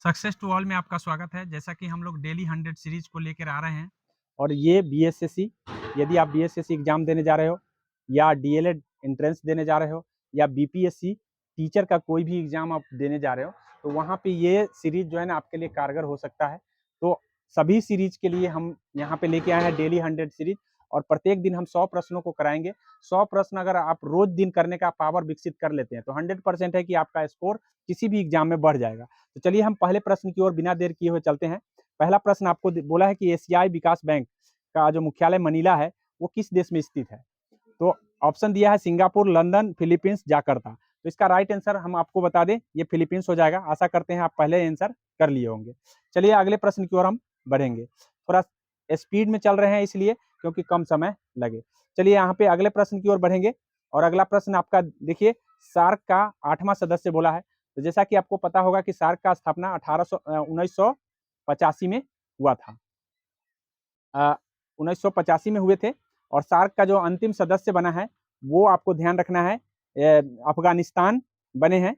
Success to all में आपका स्वागत है। जैसा कि हम लोग डेली 100 सीरीज को लेकर आ रहे हैं। और ये बीएसएससी, यदि आप बीएसएससी एग्जाम देने जा रहे हो या डीएलएड एंट्रेंस देने जा रहे हो या बीपीएससी टीचर का कोई भी एग्जाम आप देने जा रहे हो, तो वहाँ पे ये सीरीज जो है ना आपके लिए कारगर हो सकता है। तो सभी सीरीज के लिए हम यहाँ पे लेके आए हैं डेली 100 सीरीज, और प्रत्येक दिन हम 100 प्रश्नों को कराएंगे। 100 प्रश्न अगर आप रोज दिन करने का पावर विकसित कर लेते हैं तो 100% है कि आपका स्कोर किसी भी एग्जाम में बढ़ जाएगा। तो चलिए हम पहले प्रश्न की ओर बिना देर किए हुए चलते हैं। पहला प्रश्न आपको बोला है कि एशियाई विकास बैंक का जो मुख्यालय मनीला है वो किस देश में स्थित है। तो ऑप्शन दिया है सिंगापुर, लंदन, फिलीपींस, जाकर्ता। तो इसका राइट आंसर हम आपको बता दें, ये फिलीपींस हो जाएगा। आशा करते हैं आप पहले आंसर कर लिए होंगे। चलिए अगले प्रश्न की ओर हम बढ़ेंगे। थोड़ा स्पीड में चल रहे हैं इसलिए, क्योंकि कम समय लगे। चलिए यहाँ पे अगले प्रश्न की ओर बढ़ेंगे। और अगला प्रश्न आपका देखिए, सार्क का 8वां सदस्य बोला है। तो जैसा कि आपको पता होगा कि सार्क का स्थापना 1985 में हुआ था। 1985 में हुए थे। और सार्क का जो अंतिम सदस्य बना है वो आपको ध्यान रखना है, अफगानिस्तान बने हैं,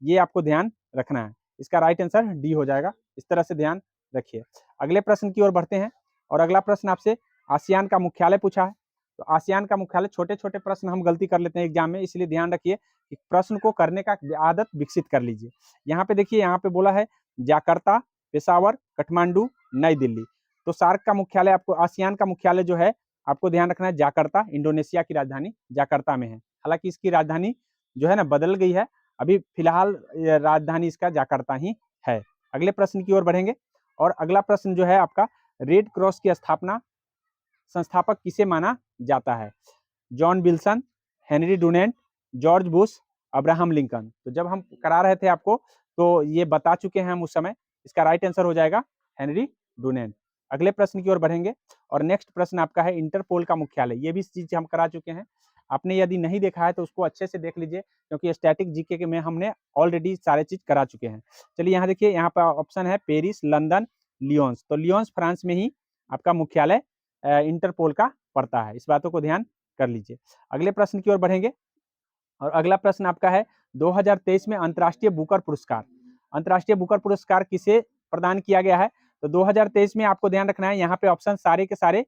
ये आपको ध्यान रखना है। इसका राइट आंसर डी हो जाएगा। इस तरह से ध्यान रखिए। अगले प्रश्न की ओर बढ़ते हैं। और अगला प्रश्न आपसे आसियान का मुख्यालय पूछा है। तो आसियान का मुख्यालय, छोटे छोटे प्रश्न हम गलती कर लेते हैं एग्जाम में, इसलिए ध्यान रखिए कि प्रश्न को करने का आदत विकसित कर लीजिए। यहाँ पे देखिए, यहाँ पे बोला है जाकर्ता, पेशावर, काठमांडू, नई दिल्ली। तो सार्क का मुख्यालय, आपको आसियान का मुख्यालय जो है आपको ध्यान रखना है जाकर्ता, इंडोनेशिया की राजधानी जाकर्ता में है। हालांकि इसकी राजधानी जो है ना बदल गई है, अभी फिलहाल राजधानी इसका जाकर्ता ही है। अगले प्रश्न की ओर बढ़ेंगे। और अगला प्रश्न जो है आपका, रेड क्रॉस की स्थापना संस्थापक किसे माना जाता है। John Wilson, Henry Dunant, George Bush, Abraham Lincoln. तो जब हम करा रहे थे आपको तो ये बता चुके हैं हम उस समय। इसका राइट आंसर हो जाएगा हेनरी डुनेंट। अगले प्रश्न की ओर बढ़ेंगे। और नेक्स्ट प्रश्न आपका है इंटरपोल का मुख्यालय। ये भी चीज हम करा चुके हैं। आपने यदि नहीं देखा है तो उसको अच्छे से देख लीजिए, क्योंकि स्टैटिक जीके के में हमने ऑलरेडी सारे चीज करा चुके हैं। चलिए यहाँ देखिए, यहाँ पर ऑप्शन है पेरिस, लंदन, लियोन्स। तो लियोन्स फ्रांस में ही आपका मुख्यालय इंटरपोल का पड़ता है। इस बातों को ध्यान कर लीजिए। अगले प्रश्न की ओर बढ़ेंगे। और अगला प्रश्न आपका है 2023 में अंतर्राष्ट्रीय बुकर पुरस्कार। अंतर्राष्ट्रीय बुकर पुरस्कार किसे प्रदान किया गया है। तो 2023 में आपको ध्यान रखना है, यहाँ पे ऑप्शन सारे के सारे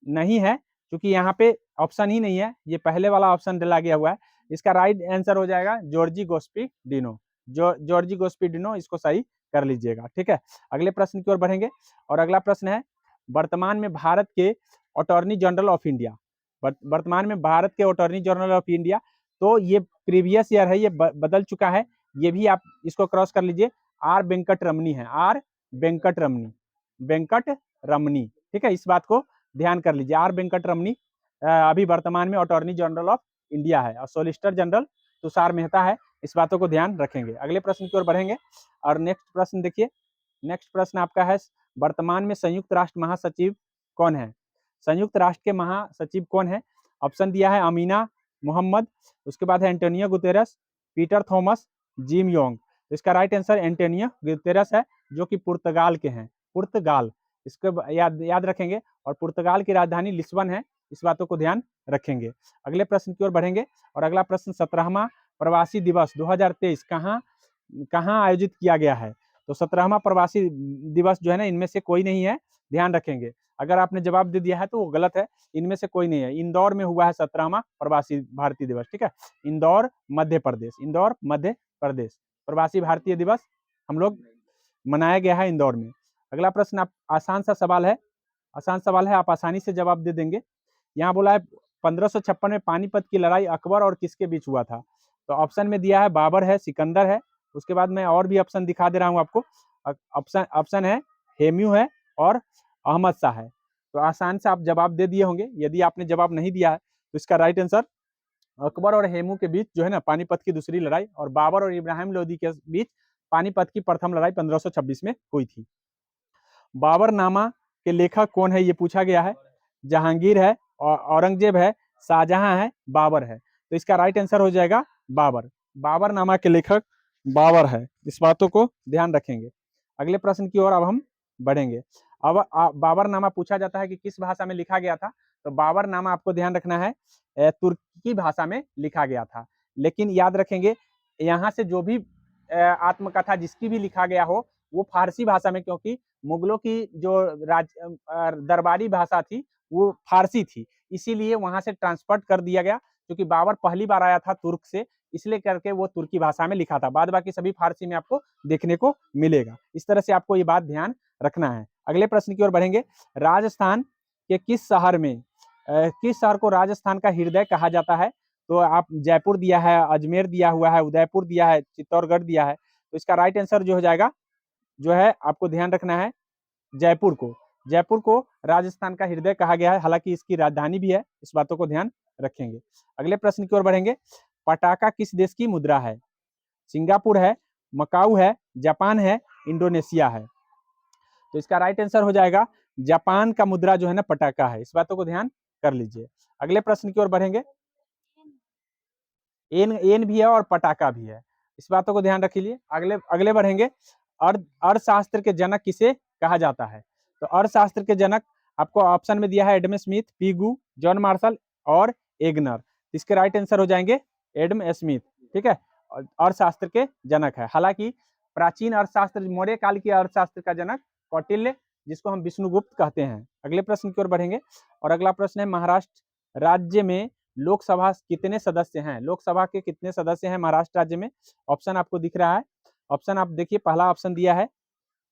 नहीं है, क्योंकि यहाँ पे ऑप्शन ही नहीं है, ये पहले वाला ऑप्शन डाला गया हुआ है। इसका राइट आंसर हो जाएगा जॉर्जी गोस्पी डिनो। जॉर्जी गोस्पी डिनो, इसको सही कर लीजिएगा। ठीक है, अगले प्रश्न की ओर बढ़ेंगे। और अगला प्रश्न है, वर्तमान में भारत के अटॉर्नी जनरल ऑफ इंडिया, वर्तमान में भारत के अटॉर्नी जनरल ऑफ इंडिया। तो ये प्रीवियस ईयर है, ये बदल चुका है। ये भी आप इसको क्रॉस कर लीजिए, आर वेंकट रमनी है, आर वेंकट रमनी, वेंकट रमनी। ठीक है, इस बात को ध्यान कर लीजिए, आर वेंकट रमनी अभी वर्तमान में अटॉर्नी जनरल ऑफ इंडिया है, और सोलिसिटर जनरल तुषार मेहता है। इस बातों को ध्यान रखेंगे। अगले प्रश्न की ओर बढ़ेंगे। और नेक्स्ट प्रश्न देखिए, नेक्स्ट प्रश्न आपका है, वर्तमान में संयुक्त राष्ट्र महासचिव कौन है। संयुक्त राष्ट्र के महासचिव कौन है। ऑप्शन दिया है अमीना मोहम्मद, उसके बाद है Antonio Guterres, Peter Thomas, Jim Yong. तो इसका राइट आंसर एंटोनियो गुतेरस है, जो कि पुर्तगाल के हैं, पुर्तगाल। इसको याद रखेंगे। और पुर्तगाल की राजधानी लिस्बन है। इस बातों को ध्यान रखेंगे। अगले प्रश्न की ओर बढ़ेंगे। और अगला प्रश्न, 17वां प्रवासी दिवस 2023 कहाँ कहाँ आयोजित किया गया है। तो 17वां प्रवासी दिवस जो है ना, इनमें से कोई नहीं है, ध्यान रखेंगे। अगर आपने जवाब दे दिया है तो वो गलत है, इनमें से कोई नहीं है। इंदौर में हुआ है 17वां प्रवासी भारतीय दिवस। ठीक है, इंदौर मध्य प्रदेश, इंदौर मध्य प्रदेश प्रवासी भारतीय दिवस हम लोग मनाया गया है इंदौर में। अगला प्रश्न आप आसान सा सवाल है, आसान सवाल है, आप आसानी से जवाब दे देंगे। यहाँ बोला है 1556 में पानीपत की लड़ाई अकबर और किसके बीच हुआ था। तो ऑप्शन में दिया है बाबर है, सिकंदर है। उसके बाद मैं और भी ऑप्शन दिखा दे रहा हूँ आपको। ऑप्शन है हेम्यू है और अहमद शाह है। तो आसान से आप जवाब दे दिए होंगे। यदि आपने जवाब नहीं दिया है तो इसका राइट आंसर अकबर और हेमू के बीच जो है ना पानीपत की दूसरी लड़ाई, और बाबर और इब्राहिम लोदी के बीच पानीपत की प्रथम लड़ाई 1526 में हुई थी। बाबरनामा के लेखक कौन है, ये पूछा गया है। जहांगीर है, औरंगजेब है, शाहजहां है, बाबर है। तो इसका राइट आंसर हो जाएगा बाबर। बाबरनामा के लेखक बाबर है। इस बातों को ध्यान रखेंगे। अगले प्रश्न की ओर अब हम बढ़ेंगे। अब बाबरनामा पूछा जाता है कि किस भाषा में लिखा गया था। तो बाबरनामा आपको ध्यान रखना है तुर्की भाषा में लिखा गया था। लेकिन याद रखेंगे, यहाँ से जो भी आत्मकथा जिसकी भी लिखा गया हो वो फारसी भाषा में, क्योंकि मुगलों की जो दरबारी भाषा थी वो फारसी थी, इसीलिए वहां से ट्रांसफर कर दिया गया, क्योंकि बाबर पहली बार आया था तुर्क से, इसलिए करके वो तुर्की भाषा में लिखा था, बाद बाकी सभी फारसी में आपको देखने को मिलेगा। इस तरह से आपको ये बात ध्यान रखना है। अगले प्रश्न की ओर बढ़ेंगे। राजस्थान के किस शहर में किस शहर को राजस्थान का हृदय कहा जाता है? तो आप जयपुर दिया है, अजमेर दिया हुआ है, उदयपुर दिया है, चित्तौड़गढ़ दिया है, तो इसका राइट आंसर जो हो जाएगा, जो है आपको ध्यान रखना है जयपुर को। जयपुर को राजस्थान का हृदय कहा गया है, हालांकि इसकी राजधानी भी है, इस बातों को ध्यान रखेंगे। अगले प्रश्न की ओर बढ़ेंगे। पटाका किस देश की मुद्रा है? सिंगापुर है, मकाऊ है, जापान है, इंडोनेशिया है। तो इसका राइट आंसर हो जाएगा जापान का मुद्रा जो है ना पटाका है, इस बातों को ध्यान कर लीजिए। अगले प्रश्न की ओर बढ़ेंगे। एन एन भी है और पटाका भी है, इस बातों को ध्यान रखिए। अगले अगले बढ़ेंगे। अर्थशास्त्र के जनक किसे कहा जाता है? तो अर्थशास्त्र के जनक आपको ऑप्शन में दिया है Adam Smith, Pigou, John Marshall और एगनर। इसके राइट आंसर हो जाएंगे एडम स्मिथ, ठीक है, अर्थशास्त्र के जनक है। हालांकि प्राचीन अर्थशास्त्र, मौर्य काल की अर्थशास्त्र का जनक कौटिल्य, जिसको हम विष्णुगुप्त कहते हैं। अगले प्रश्न की ओर बढ़ेंगे और अगला प्रश्न है, महाराष्ट्र राज्य में लोकसभा कितने सदस्य हैं? लोकसभा के कितने सदस्य हैं महाराष्ट्र राज्य में? ऑप्शन आपको दिख रहा है, ऑप्शन आप देखिए। पहला ऑप्शन दिया है,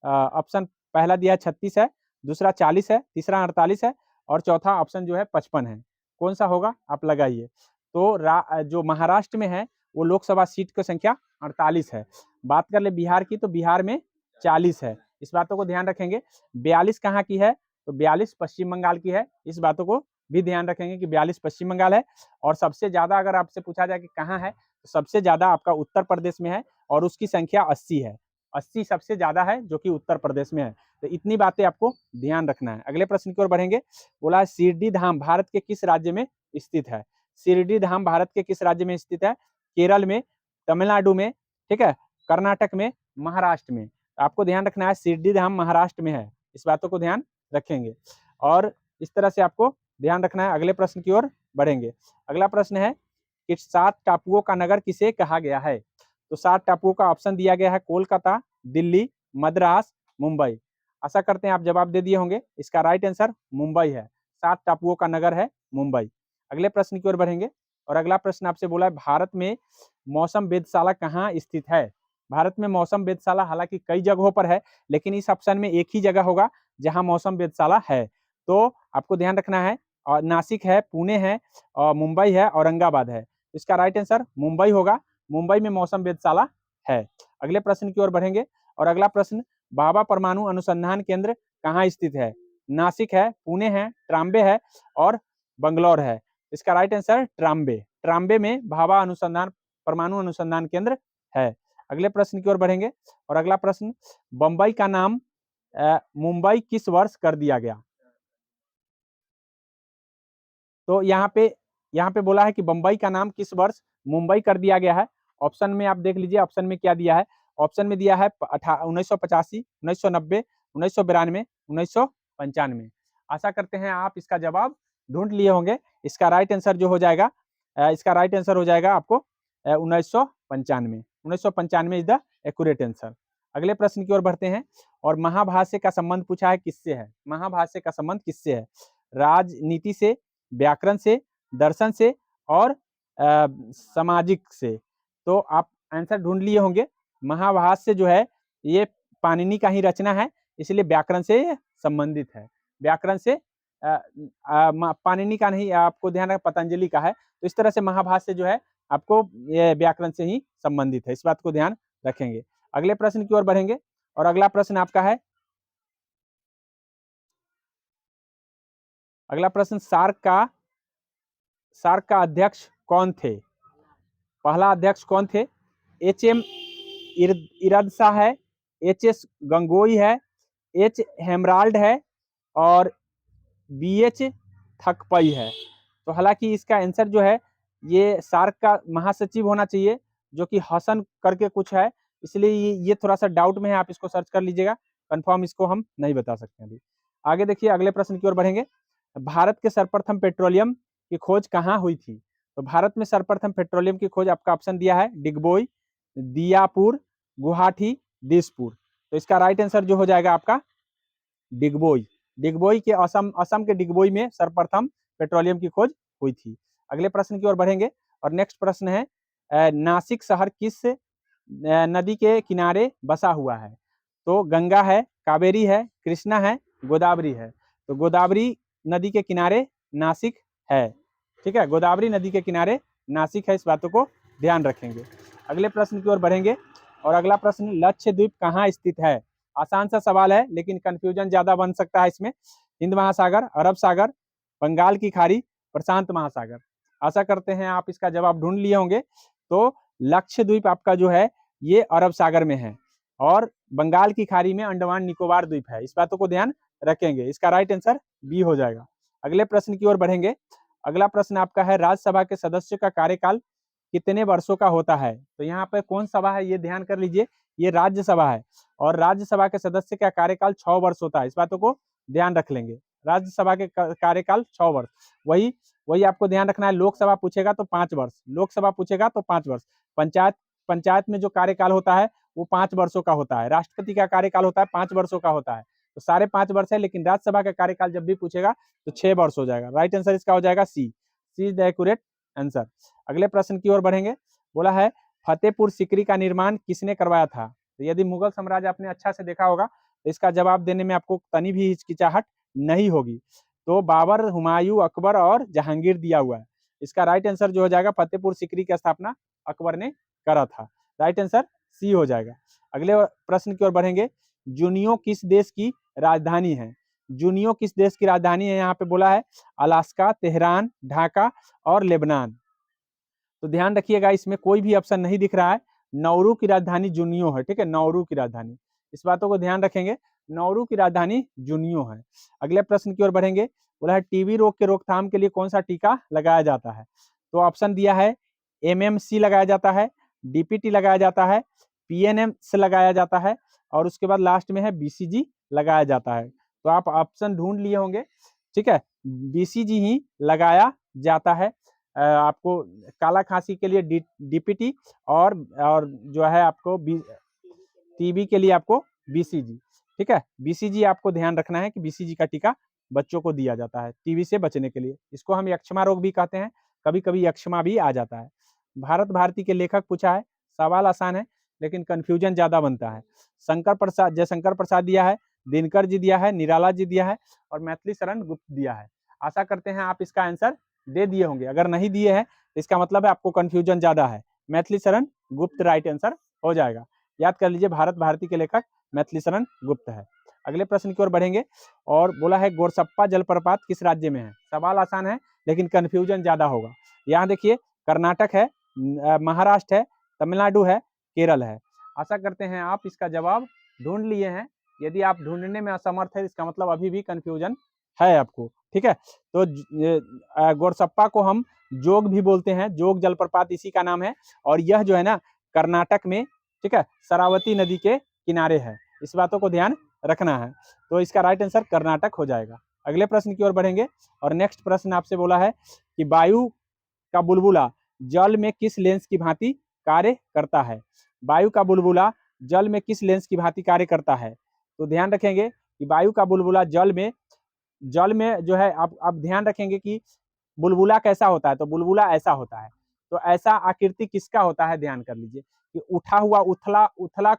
ऑप्शन पहला दिया है 36 है, दूसरा 40 है, तीसरा 48 है और चौथा ऑप्शन जो है 55 है। कौन सा होगा आप लगाइए। तो जो महाराष्ट्र में है वो लोकसभा सीट की संख्या 48 है। बात कर ले बिहार की, तो बिहार में 40 है, इस बातों को ध्यान रखेंगे। 42 कहाँ की है? तो 42 पश्चिम बंगाल की है, इस बातों को भी ध्यान रखेंगे कि 42 पश्चिम बंगाल है। और सबसे ज्यादा अगर आपसे पूछा जाए कि कहाँ है, तो सबसे ज्यादा आपका उत्तर प्रदेश में है और उसकी संख्या 80 है। 80 सबसे ज्यादा है जो कि उत्तर प्रदेश में है। तो इतनी बातें आपको ध्यान रखना है। अगले प्रश्न की ओर बढ़ेंगे। बोला शिरडी धाम भारत के किस राज्य में स्थित है? शिरडी धाम भारत के किस राज्य में स्थित है? केरल में, तमिलनाडु में, ठीक है, कर्नाटक में, महाराष्ट्र में। आपको ध्यान रखना है शिरडी धाम महाराष्ट्र में है, इस बातों को ध्यान रखेंगे और इस तरह से आपको ध्यान रखना है। अगले प्रश्न की ओर बढ़ेंगे। अगला प्रश्न है कि 7 टापुओं का नगर किसे कहा गया है? तो 7 टापुओं का ऑप्शन दिया गया है कोलकाता, दिल्ली, मद्रास, मुंबई। आशा करते हैं आप जवाब दे दिए होंगे। इसका राइट आंसर मुंबई है, 7 टापुओं का नगर है मुंबई। अगले प्रश्न की ओर बढ़ेंगे और अगला प्रश्न आपसे बोला है, भारत में मौसम वेधशाला कहाँ स्थित है? भारत में मौसम वेधशाला हालांकि कई जगहों पर है, लेकिन इस ऑप्शन में एक ही जगह होगा जहां मौसम वेधशाला है। तो आपको ध्यान रखना है, और नासिक है, पुणे है, और मुंबई है, औरंगाबाद है। इसका राइट आंसर मुंबई होगा, मुंबई में मौसम वेधशाला है। अगले प्रश्न की ओर बढ़ेंगे और अगला प्रश्न, भाभा परमाणु अनुसंधान केंद्र कहाँ स्थित है? नासिक है, पुणे है, ट्राम्बे है और बंगलौर है। इसका राइट आंसर ट्राम्बे, ट्राम्बे में भाभा परमाणु अनुसंधान केंद्र है। अगले प्रश्न की ओर बढ़ेंगे और अगला प्रश्न, बंबई का नाम मुंबई किस वर्ष कर दिया गया? तो यहाँ पे बोला है कि बंबई का नाम किस वर्ष मुंबई कर दिया गया है। ऑप्शन में आप देख लीजिए, ऑप्शन में क्या दिया है। ऑप्शन में दिया है 1985, 1990, 1992, 1995। आशा करते हैं आप इसका जवाब ढूंढ लिए होंगे। इसका राइट आंसर जो हो जाएगा, इसका राइट आंसर हो जाएगा आपको 1995। 1995 इज द एक्यूरेट आंसर। अगले प्रश्न की ओर बढ़ते हैं और महाभाष्य का संबंध पूछा है किससे है? महाभाष्य का संबंध किससे है? राजनीति से, व्याकरण से, दर्शन से और सामाजिक से। तो आप आंसर ढूंढ लिए होंगे। महाभाष्य जो है ये पाणिनि का ही रचना है, इसलिए व्याकरण से संबंधित है। व्याकरण से पाणिनि का नहीं, आपको ध्यान रखना पतंजलि का है। तो इस तरह से महाभाष्य जो है आपको ये व्याकरण से ही संबंधित है, इस बात को ध्यान रखेंगे। अगले प्रश्न की ओर बढ़ेंगे और अगला प्रश्न आपका है, अगला प्रश्न, सार्क का अध्यक्ष कौन थे? पहला अध्यक्ष कौन थे? HM इरदसा है, HS गंगोई है, H हेमराल्ड है और BH थकपई है। तो हालांकि इसका आंसर जो है ये सार्क का महासचिव होना चाहिए, जो कि हसन करके कुछ है, इसलिए ये थोड़ा सा डाउट में है, आप इसको सर्च कर लीजिएगा। कंफर्म इसको हम नहीं बता सकते अभी। आगे देखिए, अगले प्रश्न की ओर बढ़ेंगे। भारत के सर्वप्रथम पेट्रोलियम की खोज कहाँ हुई थी? तो भारत में सर्वप्रथम पेट्रोलियम की खोज आपका ऑप्शन दिया है डिगबोई, दियापुर, गुवाहाटी, दिसपुर। तो इसका राइट आंसर जो हो जाएगा आपका डिगबोई। डिगबोई के असम के डिगबोई में सर्वप्रथम पेट्रोलियम की खोज हुई थी। अगले प्रश्न की ओर बढ़ेंगे और नेक्स्ट प्रश्न है नासिक शहर किस नदी के किनारे बसा हुआ है? तो गंगा है, कावेरी है, कृष्णा है, गोदावरी है। तो गोदावरी नदी के किनारे नासिक है। ठीक है, गोदावरी नदी के किनारे नासिक है, इस बातों को ध्यान रखेंगे। अगले प्रश्न की ओर बढ़ेंगे और अगला प्रश्न लक्षद्वीप कहाँ स्थित है? आसान सा सवाल है लेकिन कंफ्यूजन ज्यादा बन सकता है इसमें। हिंद महासागर, अरब सागर, बंगाल की खाड़ी, प्रशांत महासागर। आशा करते हैं आप इसका जवाब ढूंढ लिए होंगे। तो लक्षद्वीप आपका जो है ये अरब सागर में है और बंगाल की खाड़ी में अंडमान निकोबार द्वीप है, इस बातों को ध्यान रखेंगे। इसका राइट आंसर बी हो जाएगा। अगले प्रश्न की ओर बढ़ेंगे। अगला प्रश्न आपका है राज्यसभा के सदस्य का कार्यकाल कितने वर्षों का होता है? तो यहाँ पे कौन सभा है ये ध्यान कर लीजिए, ये राज्यसभा है और राज्यसभा के सदस्य का कार्यकाल 6 वर्ष होता है, इस बातों को ध्यान रख लेंगे। राज्यसभा के कार्यकाल 6 वर्ष। वही वही आपको ध्यान रखना है। लोकसभा पूछेगा तो 5 वर्ष, लोकसभा पूछेगा तो 5 वर्ष। पंचायत पंचायत में जो कार्यकाल होता है वो 5 वर्षों का होता है। राष्ट्रपति का कार्यकाल होता है 5 वर्षों का होता है, तो सारे 5 वर्ष है। लेकिन राज्यसभा का कार्यकाल जब भी पूछेगा तो 6 वर्ष हो जाएगा। राइट आंसर इसका हो जाएगा सी इज द एक्यूरेट आंसर। अगले प्रश्न की ओर बढ़ेंगे। बोला है फतेहपुर सिकरी का निर्माण किसने करवाया था? तो यदि मुगल साम्राज्य आपने अच्छा से देखा होगा तो इसका जवाब देने में आपको तनी भी हिचकिचाहट नहीं होगी। तो बाबर, हुमायूं, अकबर और जहांगीर दिया हुआ है। इसका राइट आंसर जो हो जाएगा फतेहपुर सिकरी की स्थापना अकबर ने करा था। राइट आंसर सी हो जाएगा। अगले प्रश्न की ओर बढ़ेंगे। जुनियो किस देश की राजधानी है? जुनियो किस देश की राजधानी है? यहाँ पे बोला है अलास्का, तेहरान, ढाका और लेबनान। तो ध्यान रखिएगा इसमें कोई भी ऑप्शन नहीं दिख रहा है। नौरू की राजधानी जुनियो है। ठीक है, नौरू की राजधानी, इस बातों को ध्यान रखेंगे। नौरू की राजधानी जुनियो है। अगले प्रश्न की ओर बढ़ेंगे। बोला है टीबी रोग के रोकथाम के लिए कौन सा टीका लगाया जाता है? तो ऑप्शन दिया है एमएमसी लगाया जाता है, डीपीटी लगाया जाता है, पीएनएम से लगाया जाता है और उसके बाद लास्ट में है बीसीजी लगाया जाता है। तो आप ऑप्शन ढूंढ लिए होंगे। ठीक है, बीसीजी ही लगाया जाता है। आपको काला खांसी के लिए डीपीटी और जो है आपको टीबी के लिए आपको बीसीजी। ठीक है, बीसीजी आपको ध्यान रखना है कि बीसीजी का टीका बच्चों को दिया जाता है टीबी से बचने के लिए। इसको हम यक्षमा रोग भी कहते हैं, कभी कभी यक्षमा भी आ जाता है। भारत भारती के लेखक पूछा है, सवाल आसान है लेकिन कंफ्यूजन ज्यादा बनता है। शंकर प्रसाद, जयशंकर प्रसाद दिया है, दिनकर जी दिया है, निराला जी दिया है और मैथिली शरण गुप्त दिया है। आशा करते हैं आप इसका आंसर दे दिए होंगे। अगर नहीं दिए हैं तो इसका मतलब है आपको कंफ्यूजन ज्यादा है। मैथिली शरण गुप्त राइट आंसर हो जाएगा। याद कर लीजिए भारत भारती के लेखक मैथिली शरण गुप्त है। अगले प्रश्न की ओर बढ़ेंगे और बोला है गोरसप्पा जलप्रपात किस राज्य में है? सवाल आसान है लेकिन कंफ्यूजन ज्यादा होगा। यहाँ देखिए कर्नाटक है, महाराष्ट्र है, तमिलनाडु है, केरल है। आशा करते हैं आप इसका जवाब ढूंढ लिए हैं। यदि आप ढूंढने में असमर्थ है इसका मतलब अभी भी कंफ्यूजन है आपको। ठीक है, तो गोरसप्पा को हम जोग भी बोलते हैं, जोग जलप्रपात इसी का नाम है और यह जो है ना कर्नाटक में, ठीक है, शरावती नदी के किनारे है। इस बातों को ध्यान रखना है। तो इसका राइट आंसर कर्नाटक हो जाएगा। अगले प्रश्न की ओर बढ़ेंगे और नेक्स्ट प्रश्न आपसे बोला है कि वायु का बुलबुला जल में किस लेंस की भांति कार्य करता है? वायु का बुलबुला जल में किस लेंस की भांति कार्य करता है? तो ध्यान रखेंगे कि वायु का बुलबुला जल में जो है आप ध्यान रखेंगे कि बुलबुला कैसा होता है। तो बुलबुला ऐसा होता है। तो ऐसा आकृति किसका होता है? ध्यान कर लीजिए कि उठा हुआ उथला उथला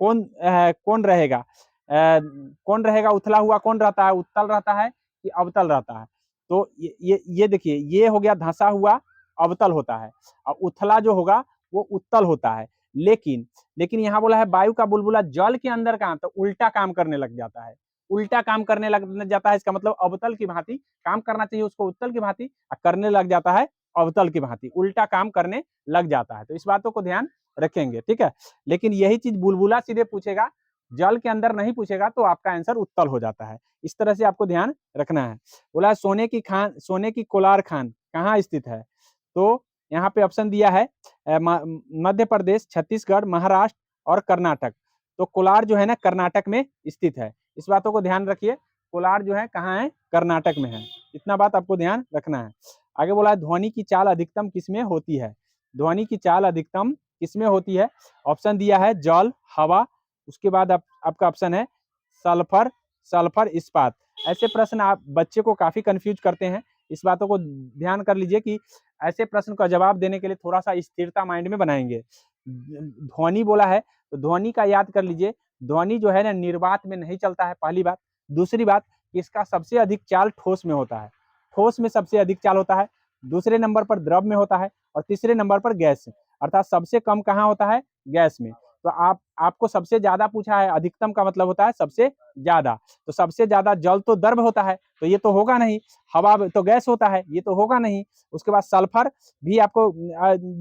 कौन रहेगा? कौन रहेगा? उथला हुआ कौन रहता है? उत्तल रहता है कि अवतल रहता है? तो ये देखिए, ये हो गया धंसा हुआ अवतल होता है और उथला जो होगा वो उत्तल होता है। लेकिन यहाँ बोला है वायु का बुलबुला जल के अंदर काम, तो उल्टा काम करने लग जाता है। उल्टा काम करने लग जाता है, इसका मतलब अवतल की भांति काम करना चाहिए उसको उत्तल की भांति, करने लग जाता है अवतल की भांति, उल्टा काम करने लग जाता है। तो इस बातों को ध्यान रखेंगे। ठीक है, लेकिन यही चीज बुलबुला सीधे पूछेगा, जल के अंदर नहीं पूछेगा तो आपका आंसर उत्तल हो जाता है। इस तरह से आपको ध्यान रखना है। बोला सोने की कोलार खान कहाँ स्थित है? तो यहाँ पे ऑप्शन दिया है मध्य प्रदेश, छत्तीसगढ़, महाराष्ट्र और कर्नाटक। तो कोलार जो है ना कर्नाटक में स्थित है। इस बातों को ध्यान रखिए, कोलार जो है कहाँ है? कर्नाटक में है। इतना बात आपको ध्यान रखना है। आगे बोला है ध्वनि की चाल अधिकतम किसमें होती है? ध्वनि की चाल अधिकतम किसमें होती है? ऑप्शन दिया है जल, हवा, उसके बाद आपका ऑप्शन है सल्फर, सल्फर, इस्पात। ऐसे प्रश्न आप बच्चे को काफी कंफ्यूज करते हैं। इस बातों को ध्यान कर लीजिए कि ऐसे प्रश्न का जवाब देने के लिए थोड़ा सा स्थिरता माइंड में बनाएंगे। ध्वनि बोला है तो ध्वनि का याद कर लीजिए। ध्वनि जो है ना निर्वात में नहीं चलता है, पहली बात। दूसरी बात, इसका सबसे अधिक चाल ठोस में होता है, ठोस में सबसे अधिक चाल होता है। दूसरे नंबर पर द्रव में होता है और तीसरे नंबर पर गैस, अर्थात सबसे कम कहाँ होता है? गैस में। तो आपको सबसे ज्यादा पूछा है, अधिकतम का मतलब होता है सबसे ज्यादा। तो सबसे ज्यादा जल तो द्रव होता है, तो ये तो होगा नहीं। हवा तो गैस होता है, ये तो होगा नहीं। उसके बाद सल्फर भी आपको,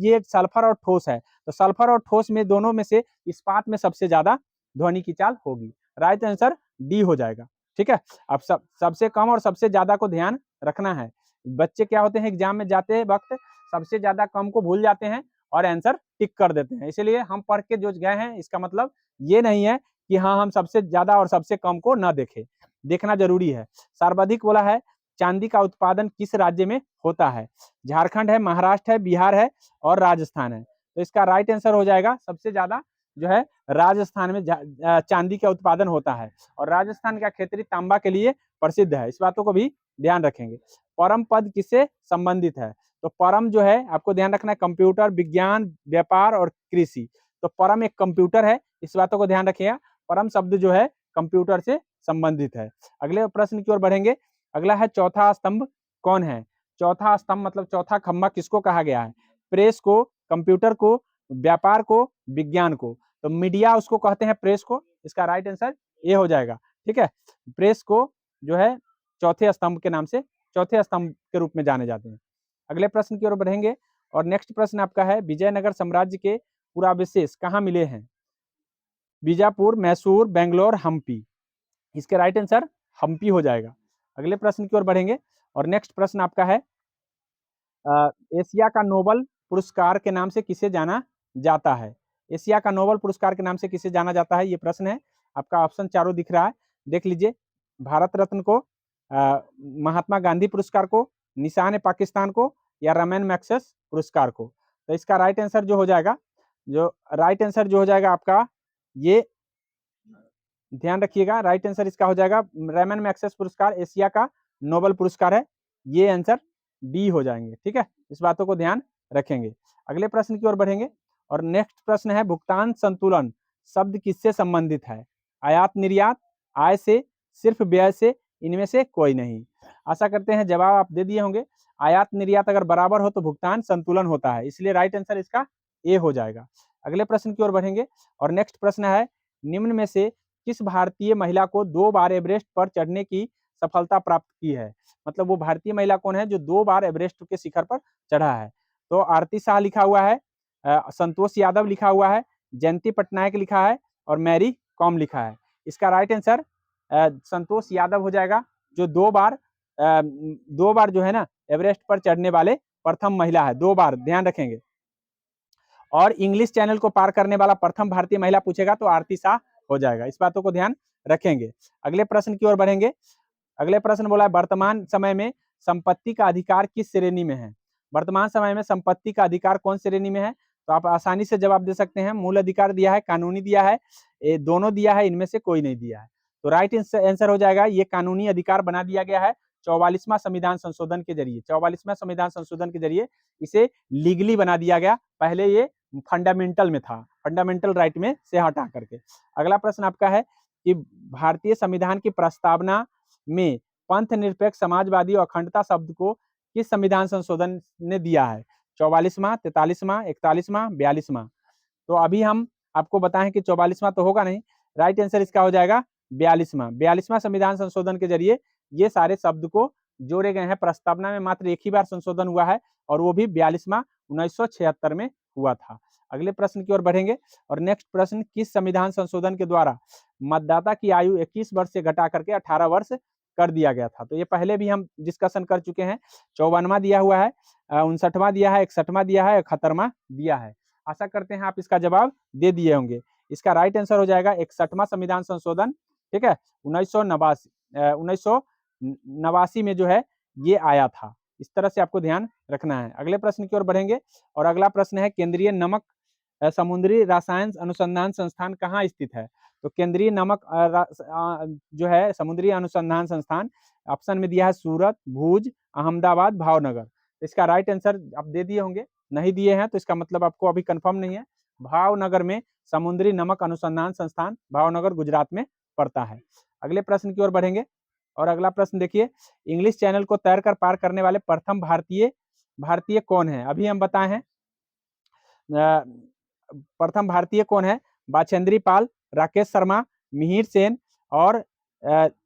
ये सल्फर और ठोस है, तो सल्फर और ठोस में दोनों में से इस्पात में सबसे ज्यादा ध्वनि की चाल होगी। राइट आंसर डी हो जाएगा। ठीक है। अब सबसे कम और सबसे ज्यादा को ध्यान रखना है। बच्चे क्या होते हैं, एग्जाम में जाते वक्त सबसे ज्यादा कम को भूल जाते हैं और आंसर टिक कर देते हैं। इसलिए हम पढ़ के जो गए हैं, इसका मतलब ये नहीं है कि हाँ हम सबसे ज्यादा और सबसे कम को ना देखें, देखना जरूरी है। सर्वाधिक बोला है चांदी का उत्पादन किस राज्य में होता है? झारखंड है, महाराष्ट्र है, बिहार है और राजस्थान है। तो इसका राइट आंसर हो जाएगा सबसे ज्यादा जो है राजस्थान में चांदी का उत्पादन होता है। और राजस्थान का क्षेत्रीय तांबा के लिए प्रसिद्ध है। इस बातों को भी ध्यान रखेंगे। परम पद किससे संबंधित है? तो परम जो है आपको ध्यान रखना है, कंप्यूटर, विज्ञान, व्यापार और कृषि। तो परम एक कंप्यूटर है, इस बातों को ध्यान रखिएगा। परम शब्द जो है कंप्यूटर से संबंधित है। अगले प्रश्न की ओर बढ़ेंगे। अगला है चौथा स्तंभ कौन है? चौथा स्तंभ मतलब चौथा खंभा किसको कहा गया है? प्रेस को, कंप्यूटर को, व्यापार को, विज्ञान को। तो मीडिया उसको कहते हैं, प्रेस को। इसका राइट आंसर ए हो जाएगा। ठीक है। प्रेस को जो है चौथे स्तंभ के नाम से, चौथे स्तंभ के रूप में जाने जाते हैं। अगले प्रश्न की ओर बढ़ेंगे और नेक्स्ट प्रश्न आपका है विजयनगर साम्राज्य के पुरावशेष कहाँ मिले हैं? बीजापुर, मैसूर, बेंगलोर, हम्पी। इसके राइट आंसर हम्पी हो जाएगा। अगले प्रश्न की ओर बढ़ेंगे और नेक्स्ट प्रश्न आपका है एशिया का नोबल पुरस्कार के नाम से किसे जाना जाता है? एशिया का नोबल पुरस्कार के नाम से किसे जाना जाता है, ये प्रश्न है। आपका ऑप्शन चारों दिख रहा है, देख लीजिए। भारत रत्न को, महात्मा गांधी पुरस्कार को, निशान पाकिस्तान को, या रमन मैग्सेस पुरस्कार को। तो इसका राइट आंसर जो हो जाएगा, आपका ये ध्यान रखिएगा, राइट आंसर इसका हो जाएगा रमन मैग्सेस पुरस्कार एशिया का नोबल पुरस्कार है। ये आंसर डी हो जाएंगे। ठीक है, इस बातों को ध्यान रखेंगे। अगले प्रश्न की ओर बढ़ेंगे और नेक्स्ट प्रश्न है भुगतान संतुलन शब्द किससे संबंधित है? आयात निर्यात, आय से, सिर्फ व्यय से, इनमें से कोई नहीं। आशा करते हैं जवाब आप दे दिए होंगे। आयात निर्यात अगर बराबर हो तो भुगतान संतुलन होता है, इसलिए राइट आंसर इसका ए हो जाएगा। अगले प्रश्न की ओर बढ़ेंगे और नेक्स्ट प्रश्न है निम्न में से किस भारतीय महिला को 2 बार एवरेस्ट पर चढ़ने की सफलता प्राप्त की है? मतलब वो भारतीय महिला कौन है जो 2 बार एवरेस्ट के शिखर पर चढ़ा है? तो आरती शाह लिखा हुआ है, संतोष यादव लिखा हुआ है, जयंती पटनायक लिखा है और मैरी कॉम लिखा है। इसका राइट आंसर संतोष यादव हो जाएगा, जो 2 बार जो है ना एवरेस्ट पर चढ़ने वाले प्रथम महिला है। 2 बार, ध्यान रखेंगे। और इंग्लिश चैनल को पार करने वाला प्रथम भारतीय महिला पूछेगा तो आरती शाह हो जाएगा। इस बातों को ध्यान रखेंगे। अगले प्रश्न की ओर बढ़ेंगे। अगले प्रश्न बोला है वर्तमान समय में संपत्ति का अधिकार किस श्रेणी में है? वर्तमान समय में संपत्ति का अधिकार कौन श्रेणी में है? तो आप आसानी से जवाब दे सकते हैं। मूल अधिकार दिया है, कानूनी दिया है, दोनों दिया है, इनमें से कोई नहीं दिया है। तो राइट आंसर हो जाएगा ये कानूनी अधिकार बना दिया गया है 44वां संविधान संशोधन के जरिए। 44वां संविधान संशोधन के जरिए इसे लीगली बना दिया गया। पहले ये फंडामेंटल में था, फंडामेंटल राइट में से हटा करके। अगला प्रश्न आपका है कि भारतीय संविधान की प्रस्तावना में पंथ निरपेक्ष, समाजवादी और अखंडता शब्द को किस संविधान संशोधन ने दिया है? 44वां, 43वां, 41वां, 42वां। तो अभी हम आपको बताएं कि 44वां तो होगा नहीं, राइट आंसर इसका हो जाएगा 42वां। 42वां संविधान संशोधन के जरिए ये सारे शब्द को जोड़े गए हैं। प्रस्तावना में मात्र एक ही बार संशोधन हुआ है और वो भी 42वां 1976 में हुआ था। अगले प्रश्न की ओर बढ़ेंगे और नेक्स्ट प्रश्न किस संविधान संशोधन के द्वारा मतदाता की आयु 21 वर्ष से घटा करके 18 वर्ष कर दिया गया था? तो ये पहले भी हम डिस्कशन कर चुके हैं। 54वां दिया हुआ है, 59वां दिया है, 61वां दिया है, 71वां दिया है। आशा करते हैं आप इसका जवाब दे दिए होंगे। इसका राइट आंसर हो जाएगा 61वां संविधान संशोधन। ठीक है, 1989 में जो है ये आया था। इस तरह से आपको ध्यान रखना है। अगले प्रश्न की ओर बढ़ेंगे और अगला प्रश्न है केंद्रीय नमक समुद्री रसायन अनुसंधान संस्थान कहाँ स्थित है? तो केंद्रीय नमक जो है समुद्री अनुसंधान संस्थान, ऑप्शन में दिया है सूरत, भुज, अहमदाबाद, भावनगर। तो इसका राइट आंसर आप दे दिए होंगे, नहीं दिए हैं तो इसका मतलब आपको अभी कंफर्म नहीं है। भावनगर में समुद्री नमक अनुसंधान संस्थान भावनगर गुजरात में पड़ता है। अगले प्रश्न की ओर बढ़ेंगे और अगला प्रश्न देखिए, इंग्लिश चैनल को तैरकर पार करने वाले प्रथम भारतीय कौन है? अभी हम बताए हैं प्रथम भारतीय कौन है? बाछेंद्री पाल, राकेश शर्मा, मिहिर सेन और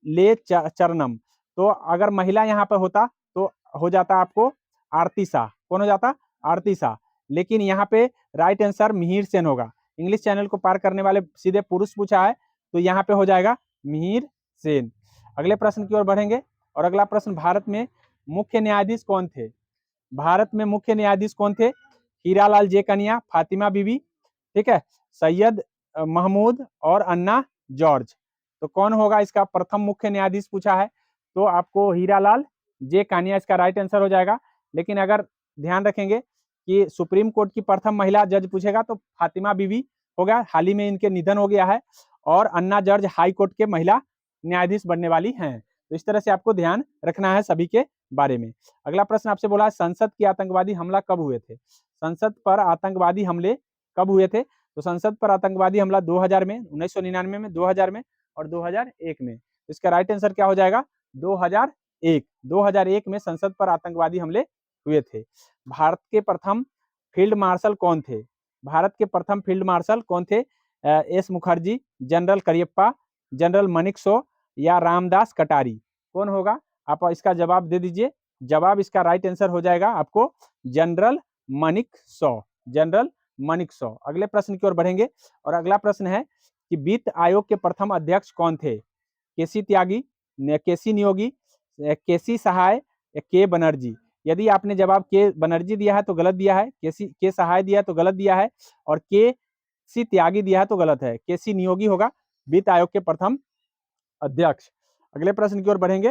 ले चरणम। तो अगर महिला यहाँ पे होता तो हो जाता आपको आरती शाह। कौन हो जाता? आरती शाह। लेकिन यहाँ पे राइट आंसर मिहिर सेन होगा। इंग्लिश चैनल को पार करने वाले सीधे पुरुष पूछा है तो यहाँ पे हो जाएगा मिहिर सेन। अगले प्रश्न की ओर बढ़ेंगे और अगला प्रश्न, भारत में मुख्य न्यायाधीश कौन थे? भारत में मुख्य न्यायाधीश कौन थे? हीरालाल जे कनिया, फातिमा बीबी, ठीक है, सैयद महमूद और अन्ना जॉर्ज। तो कौन होगा इसका प्रथम मुख्य न्यायाधीश पूछा है तो आपको हीरालाल जे कानिया इसका राइट आंसर हो जाएगा। लेकिन अगर ध्यान रखेंगे कि सुप्रीम कोर्ट की प्रथम महिला जज पूछेगा तो फातिमा बीबी होगा, हाल ही में इनके निधन हो गया है, और अन्ना जॉर्ज हाई कोर्ट के महिला न्यायाधीश बनने वाली हैं। तो इस तरह से आपको ध्यान रखना है सभी के बारे में। अगला प्रश्न आपसे बोला, संसद की आतंकवादी हमला कब हुए थे? संसद पर आतंकवादी हमले कब हुए थे? तो संसद पर आतंकवादी हमला 2000 में, 1999 में, 2000 में और 2001 में। इसका राइट आंसर क्या हो जाएगा? 2001। 2001 में संसद पर आतंकवादी हमले हुए थे। भारत के प्रथम फील्ड मार्शल कौन थे? भारत के प्रथम फील्ड मार्शल कौन थे? S Mukherjee, general Cariappa, general Manekshaw या रामदास कटारी। कौन होगा? आप इसका जवाब दे दीजिए। जवाब इसका राइट आंसर हो जाएगा आपको जनरल मानेकशॉ, जनरल मानेकशॉ। अगले प्रश्न की ओर बढ़ेंगे और अगला प्रश्न है कि वित्त आयोग के प्रथम अध्यक्ष कौन थे? केसी त्यागी, केसी नियोगी, केसी सहाय या के बनर्जी। यदि आपने जवाब के बनर्जी दिया है तो गलत दिया है, के सहाय दिया है तो गलत दिया है, और के सी त्यागी दिया है तो गलत है। केसी नियोगी होगा वित्त आयोग के प्रथम अध्यक्ष। अगले प्रश्न की ओर बढ़ेंगे।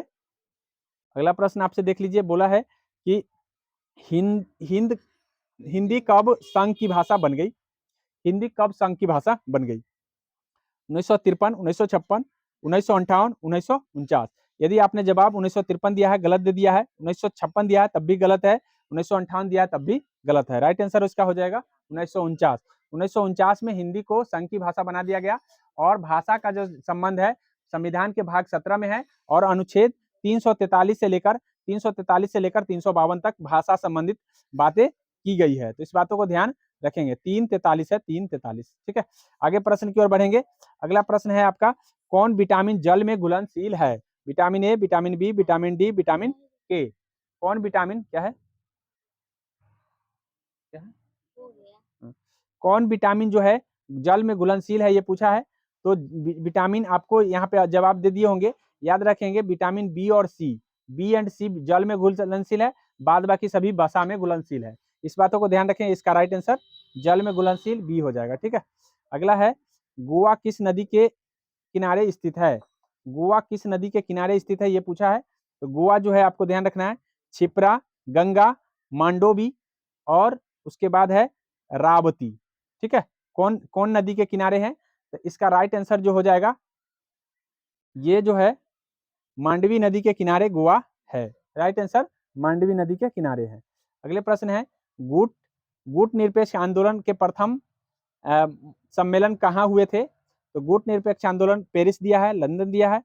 अगला प्रश्न आपसे देख लीजिए, बोला है कि हिंदी कब संघ की भाषा बन गई? हिंदी कब संघ की भाषा बन गई? 1953, 1956, 1958, 1949। यदि आपने जवाब 1953 दिया है गलत दे दिया है, 1956 दिया है तब भी गलत है, 1958 दिया है तब भी गलत है। राइट आंसर उसका हो जाएगा 1949। 1949 में हिंदी को संघ की भाषा बना दिया गया और भाषा का जो संबंध है संविधान के भाग 17 में है और अनुच्छेद 343 से लेकर 352 तक भाषा संबंधित बातें की गई है। तो इस बातों को ध्यान रखेंगे। 343 है, 343, ठीक है। आगे प्रश्न की ओर बढ़ेंगे। अगला प्रश्न है आपका, कौन विटामिन जल में घुलनशील है? Vitamin A, vitamin B, vitamin D, vitamin K. कौन विटामिन क्या है? कौन विटामिन जो है जल में घुलनशील है ये पूछा है। तो विटामिन आपको यहाँ पे जवाब दे दिए होंगे, याद रखेंगे विटामिन बी और सी, बी एंड सी जल में घुलनशील है, बाद बाकी सभी वसा में घुलनशील है। इस बातों को ध्यान रखें। इसका राइट आंसर जल में घुलनशील बी हो जाएगा, ठीक है। अगला है, गोवा किस नदी के किनारे स्थित है? गोवा किस नदी के किनारे स्थित है ये पूछा है। तो गोवा जो है आपको ध्यान रखना है, छिप्रा, गंगा, मांडोवी और उसके बाद है रावती, ठीक है। कौन कौन नदी के किनारे है? तो इसका राइट आंसर जो हो जाएगा ये जो है मांडवी नदी के किनारे गोवा है। राइट आंसर मांडवी नदी के किनारे है। अगले प्रश्न है, गुट निरपेक्ष आंदोलन के प्रथम सम्मेलन कहाँ हुए थे? तो गुट निरपेक्ष आंदोलन पेरिस दिया है, लंदन दिया है,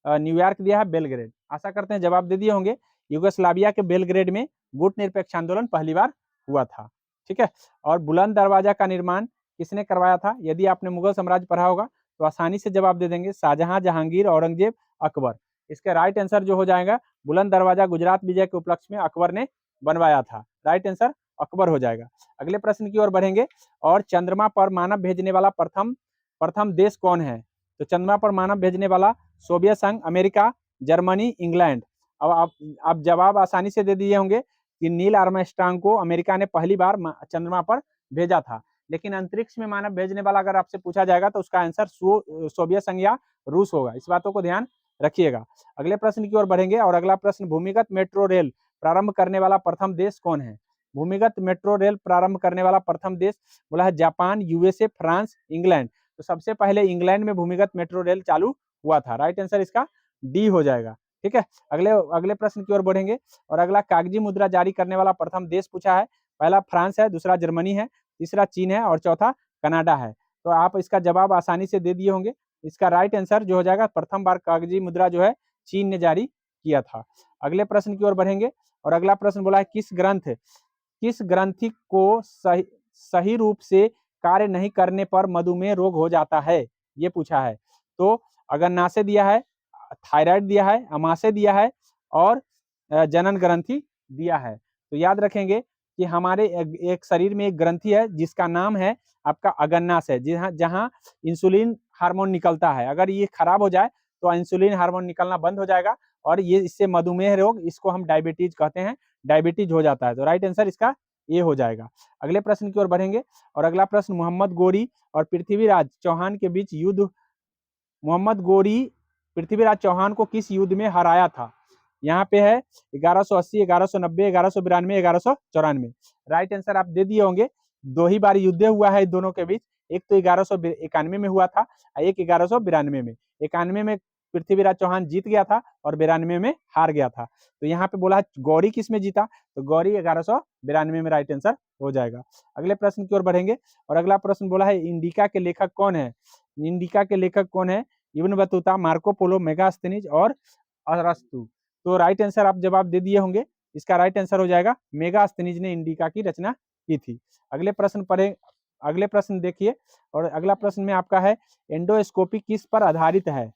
न्यूयॉर्क दिया है, बेलग्रेड। आशा करते हैं जवाब दे दिए होंगे। यूगोस्लाविया के बेलग्रेड में गुट निरपेक्ष आंदोलन पहली बार हुआ था, ठीक है। और बुलंद दरवाजा का निर्माण किसने करवाया था? यदि आपने मुगल साम्राज्य पढ़ा होगा तो आसानी से जवाब दे देंगे, शाहजहां, जहांगीर, औरंगजेब, अकबर। इसका राइट आंसर जो हो जाएगा, बुलंद दरवाजा गुजरात विजय के उपलक्ष्य में अकबर ने बनवाया था। राइट आंसर अकबर हो जाएगा। अगले प्रश्न की ओर बढ़ेंगे और चंद्रमा पर मानव भेजने वाला प्रथम देश कौन है? तो चंद्रमा पर मानव भेजने वाला सोवियत संघ, अमेरिका, जर्मनी, इंग्लैंड। अब आप जवाब आसानी से दे दिए होंगे कि नील आर्मस्ट्रांग को अमेरिका ने पहली बार चंद्रमा पर भेजा था। लेकिन अंतरिक्ष में मानव भेजने वाला अगर आपसे पूछा जाएगा तो उसका आंसर सोवियत संघ या रूस होगा। इस बातों को ध्यान रखिएगा। अगले प्रश्न की ओर बढ़ेंगे और अगला प्रश्न, भूमिगत मेट्रो रेल प्रारंभ करने वाला प्रथम देश कौन है? भूमिगत मेट्रो रेल प्रारंभ करने वाला प्रथम देश बोला है जापान, यूएसए, फ्रांस, इंग्लैंड। तो सबसे पहले इंग्लैंड में भूमिगत मेट्रो रेल चालू हुआ था। राइट आंसर इसका डी हो जाएगा। ठीक है, अगले अगले प्रश्न की ओर बढ़ेंगे और अगला कागजी मुद्रा जारी करने वाला प्रथम देश पूछा है। पहला फ्रांस है, दूसरा जर्मनी है, तीसरा चीन है और चौथा कनाडा है। तो आप इसका जवाब आसानी से दे दिए होंगे। इसका राइट आंसर जो हो जाएगा, प्रथम बार कागजी मुद्रा जो है चीन ने जारी किया था। अगले प्रश्न की ओर बढ़ेंगे और अगला प्रश्न बोला है किस ग्रंथि को सही रूप से कार्य नहीं करने पर मधुमेह रोग हो जाता है, ये पूछा है। तो अग्नाशय दिया है, थायराइड दिया है, अमाशय दिया है और जनन ग्रंथि दिया है। तो याद रखेंगे कि हमारे एक शरीर में एक ग्रंथि है जिसका नाम है आपका अग्नाशय, जहां इंसुलिन हार्मोन निकलता है। अगर ये खराब हो जाए तो इंसुलिन हार्मोन निकलना बंद हो जाएगा और ये इससे मधुमेह रोग, इसको हम डायबिटीज कहते हैं, डायबिटीज हो जाता है। तो राइट आंसर इसका ये हो जाएगा। अगले प्रश्न की ओर बढ़ेंगे और अगला प्रश्न, मोहम्मद गोरी और पृथ्वीराज चौहान के बीच युद्ध, मोहम्मद गोरी पृथ्वीराज चौहान को किस युद्ध में हराया था? यहाँ पे है 1180, 1190, 1192, 1194। राइट आंसर आप दे दिए होंगे। दो ही बार युद्ध हुआ है दोनों के बीच, एक तो 1191 में हुआ था, एक 1192 में। 91 में पृथ्वीराज चौहान जीत गया था और 92 में हार गया था। तो यहाँ पे बोला गौरी किस में जीता, तो गौरी 1192 में राइट आंसर हो जाएगा। अगले प्रश्न की ओर बढ़ेंगे और अगला प्रश्न बोला है इंडिका के लेखक कौन है? इंडिका के लेखक कौन है? Ibn Battuta, Marco Polo, Megasthenes और अरस्तु। तो राइट आंसर आप जवाब दे दिए होंगे। इसका राइट आंसर हो जाएगा मेगास्थनीज ने इंडिका की रचना की थी। अगले प्रश्न देखिए और अगला प्रश्न में आपका है एंडोस्कोपी किस पर आधारित है?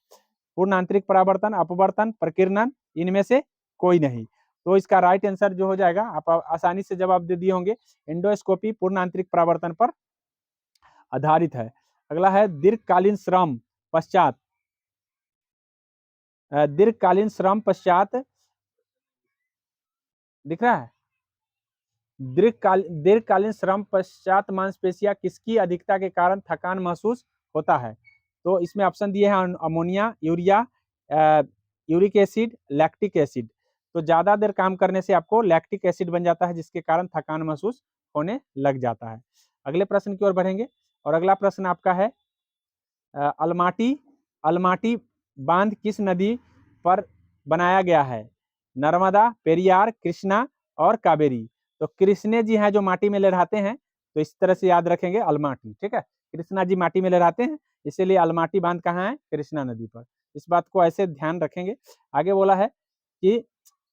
पूर्ण आंतरिक परावर्तन, अपवर्तन, प्रकीर्णन, इनमें से कोई नहीं। तो इसका राइट आंसर जो हो जाएगा, आप आसानी से जवाब दे दिए होंगे, एंडोस्कोपी पूर्ण आंतरिक परावर्तन पर आधारित है। अगला है दीर्घकालीन श्रम पश्चात, दीर्घकालीन श्रम पश्चात दिख रहा है, दीर्घकालीन श्रम पश्चात मांसपेशियां किसकी अधिकता के कारण थकान महसूस होता है? तो इसमें ऑप्शन दिए हैं ammonia, urea, uric acid, lactic acid. तो ज्यादा देर काम करने से आपको लैक्टिक एसिड बन जाता है जिसके कारण थकान महसूस होने लग जाता है। अगले प्रश्न की ओर बढ़ेंगे और अगला प्रश्न आपका है अलमाटी बांध किस नदी पर बनाया गया है? नर्मदा, पेरियार, कृष्णा और कावेरी। तो कृष्ण जी हैं जो माटी में लहराते हैं, तो इस तरह से याद रखेंगे अलमाटी। ठीक है, कृष्णा जी माटी में लहराते हैं, इसीलिए अलमाटी बांध कहाँ है? कृष्णा नदी पर। इस बात को ऐसे ध्यान रखेंगे। आगे बोला है कि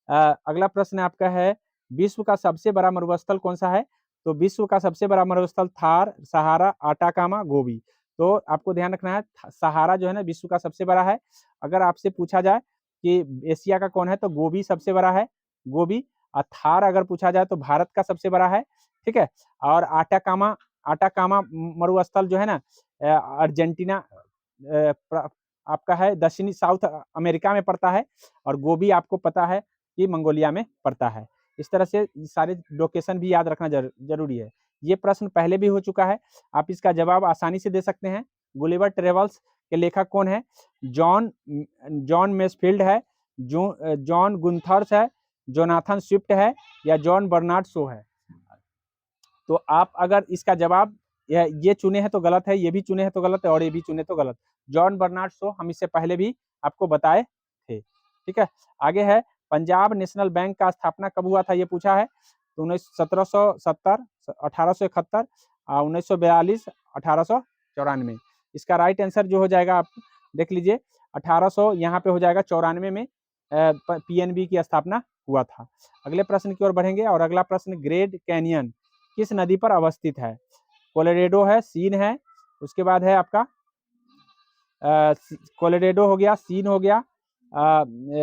अगला प्रश्न आपका है विश्व का सबसे बड़ा मरुस्थल कौन सा है? तो विश्व का सबसे बड़ा मरुस्थल थार, सहारा, आटाकामा, गोबी। तो आपको ध्यान रखना है, सहारा जो है ना विश्व का सबसे बड़ा है। अगर आपसे पूछा जाए कि एशिया का कौन है, तो गोबी सबसे बड़ा है, गोबी। और थार अगर पूछा जाए तो भारत का सबसे बड़ा है। ठीक है, और आटाकामा मरुस्थल जो है ना अर्जेंटीना आपका है, दक्षिणी साउथ अमेरिका में पड़ता है। और गोबी आपको पता है कि मंगोलिया में पड़ता है। इस तरह से सारे लोकेशन भी याद रखना जरूरी है। ये प्रश्न पहले भी हो चुका है, आप इसका जवाब आसानी से दे सकते हैं। गुलिवर ट्रेवल्स के लेखक कौन है? जॉन मेसफील्ड है, जॉन गुंथर्स है, जोनाथन स्विफ्ट है या जॉन बर्नार्ड शो है। तो आप अगर इसका जवाब ये चुने हैं तो गलत है, ये भी चुने हैं तो गलत है और ये भी चुने तो गलत। जॉन बर्नार्ड शो हम इससे पहले भी आपको बताए थे। ठीक है, आगे है पंजाब नेशनल बैंक का स्थापना कब हुआ था, ये पूछा है। तो 1770, 1871, 1942, 1894। इसका राइट आंसर जो हो जाएगा आप देख लीजिए, 1800 यहाँ पे हो जाएगा, 94 में पीएनबी की स्थापना हुआ था। अगले प्रश्न की ओर बढ़ेंगे और अगला प्रश्न, ग्रेट कैनियन किस नदी पर अवस्थित है? कोलोरेडो है, सीन है, उसके बाद है आपका कोलोरेडो हो गया, सीन हो गया,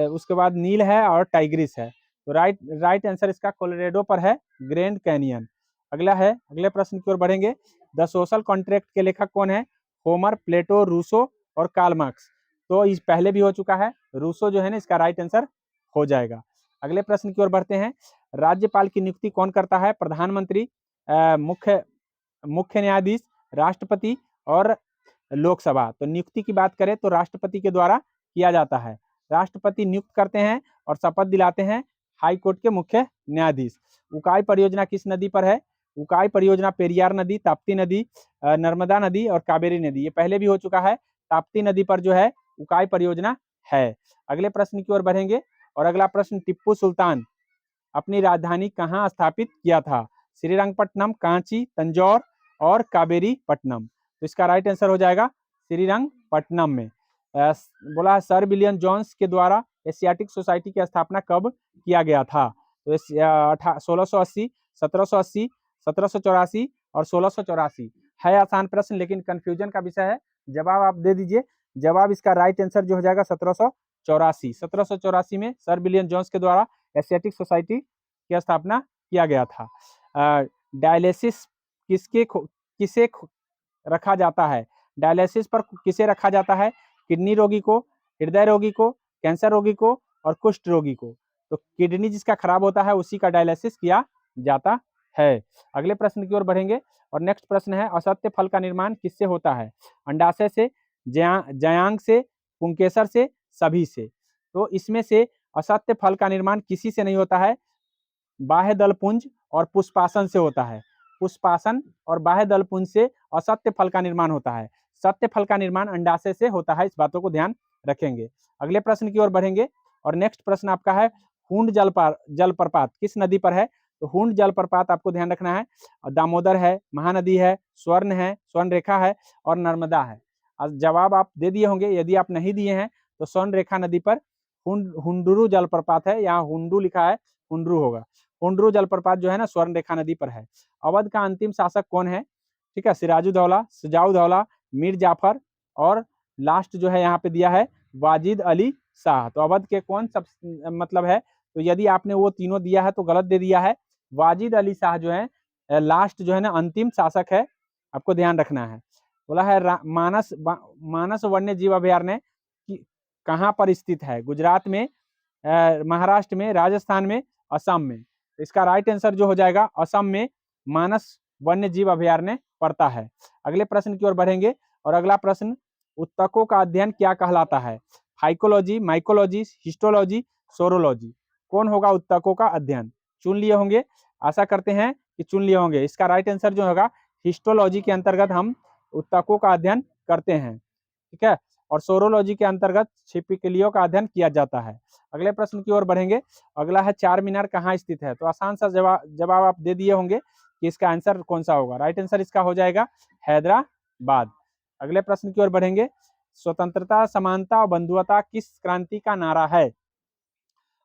उसके बाद नील है और टाइग्रिस है। तो राइट आंसर इसका कोलोरेडो पर है, ग्रैंड कैनियन। अगला है, अगले प्रश्न की ओर बढ़ेंगे, द सोशल कॉन्ट्रैक्ट के लेखक कौन है? होमर, प्लेटो, रूसो और कार्ल मार्क्स। तो इस पहले भी हो चुका है, रूसो जो है ना इसका राइट आंसर हो जाएगा। अगले प्रश्न की ओर बढ़ते हैं, राज्यपाल की नियुक्ति कौन करता है? प्रधानमंत्री, मुख्य न्यायाधीश, राष्ट्रपति और लोकसभा। तो नियुक्ति की बात करें तो राष्ट्रपति के द्वारा किया जाता है। राष्ट्रपति नियुक्त करते हैं और शपथ दिलाते हैं हाई कोर्ट के मुख्य न्यायाधीश। उकाई परियोजना किस नदी पर है? उकाई परियोजना पेरियार नदी, ताप्ती नदी, नर्मदा नदी और कावेरी नदी। ये पहले भी हो चुका है। ताप्ती नदी पर जो है उकाई परियोजना है। अगले प्रश्न की ओर बढ़ेंगे और अगला प्रश्न, टिप्पू सुल्तान अपनी राजधानी कहाँ स्थापित किया था? श्रीरंगपट्टनम, कांची, तंजौर और कावेरी पट्टनम। तो इसका राइट आंसर हो जाएगा श्रीरंगपट्टनम में। बोला है सर विलियम जोन्स के द्वारा एशियाटिक सोसाइटी की स्थापना कब किया गया था? तो 1680, 1780, 1784 और 1684। है आसान प्रश्न लेकिन कंफ्यूजन का विषय है। जवाब आप दे दीजिए। जवाब इसका राइट आंसर जो हो जाएगा 1784। 1784 में सर विलियम जोन्स के द्वारा एशियाटिक सोसाइटी की स्थापना किया गया था। डायलिसिस किसे रखा जाता है? डायलिसिस पर किसे रखा जाता है? किडनी रोगी को, हृदय रोगी को, कैंसर रोगी को और कुष्ठ रोगी को। तो किडनी जिसका खराब होता है उसी का डायलिसिस किया जाता है। अगले प्रश्न की ओर बढ़ेंगे और नेक्स्ट प्रश्न है, असत्य फल का निर्माण किससे होता है? अंडाशय से, जयांग से, पुंकेसर से, सभी से। तो इसमें से असत्य फल का निर्माण किसी से नहीं होता है, बाह्य दलपुंज और पुष्पासन से होता है। पुष्पासन और बाह्य दलपुंज से असत्य फल का निर्माण होता है। सत्य फल का निर्माण अंडाशय से होता है। इस बातों को ध्यान रखेंगे। अगले प्रश्न की ओर बढ़ेंगे और नेक्स्ट प्रश्न आपका है, हुंड जलप्रपात किस नदी पर है? तो हुंड जलप्रपात आपको ध्यान रखना है, दामोदर है, महानदी है, स्वर्ण रेखा है और नर्मदा है। जवाब आप दे दिए होंगे। यदि आप नहीं दिए हैं तो स्वर्ण रेखा नदी पर हुंडरू जलप्रपात है। यहाँ हुंडू लिखा है, हुंडरू होगा। हुंडरू जलप्रपात जो है ना स्वर्ण रेखा नदी पर है। अवध का अंतिम शासक कौन है? ठीक है, सिराजुद्दौला, शुजाउद्दौला, मीर जाफर और लास्ट जो है यहाँ पे दिया है वाजिद अली शाह। तो अवध के कौन सब मतलब है? तो यदि आपने वो तीनों दिया है तो गलत दे दिया है। वाजिद अली शाह जो है लास्ट जो है ना अंतिम शासक है, आपको ध्यान रखना है। बोला है मानस वन्य जीव अभयारण्य कहाँ पर स्थित है? गुजरात में, महाराष्ट्र में, राजस्थान में, असम में। इसका राइट आंसर जो हो जाएगा असम में मानस वन्य जीव अभयारण्य पड़ता है। अगले प्रश्न की ओर बढ़ेंगे और अगला प्रश्न, उत्तकों का अध्ययन क्या कहलाता है? Phycology, mycology, histology, saurology. कौन होगा उत्तकों का अध्ययन? चुन लिए होंगे, आशा करते हैं कि चुन लिए होंगे। इसका राइट आंसर जो होगा हिस्टोलॉजी के अंतर्गत हम उत्तकों का अध्ययन करते हैं। ठीक है, और सोरोलॉजी के अंतर्गत छिपकलियों का अध्ययन किया जाता है। अगले प्रश्न की ओर बढ़ेंगे। अगला है, चार मीनार कहाँ स्थित है? तो आसान सा जवाब आप दे दिए होंगे कि इसका आंसर कौन सा होगा। राइट आंसर इसका हो जाएगा हैदराबाद। अगले प्रश्न की ओर बढ़ेंगे, स्वतंत्रता, समानता और बंधुता किस क्रांति का नारा है?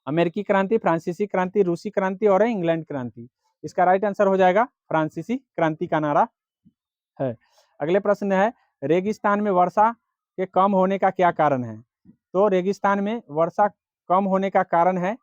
अमेरिकी क्रांति, फ्रांसीसी क्रांति, रूसी क्रांति और इंग्लैंड क्रांति। इसका राइट आंसर हो जाएगा फ्रांसीसी क्रांति का नारा है। अगले प्रश्न है, रेगिस्तान में वर्षा के कम होने का क्या कारण है? तो रेगिस्तान में वर्षा कम होने का कारण है,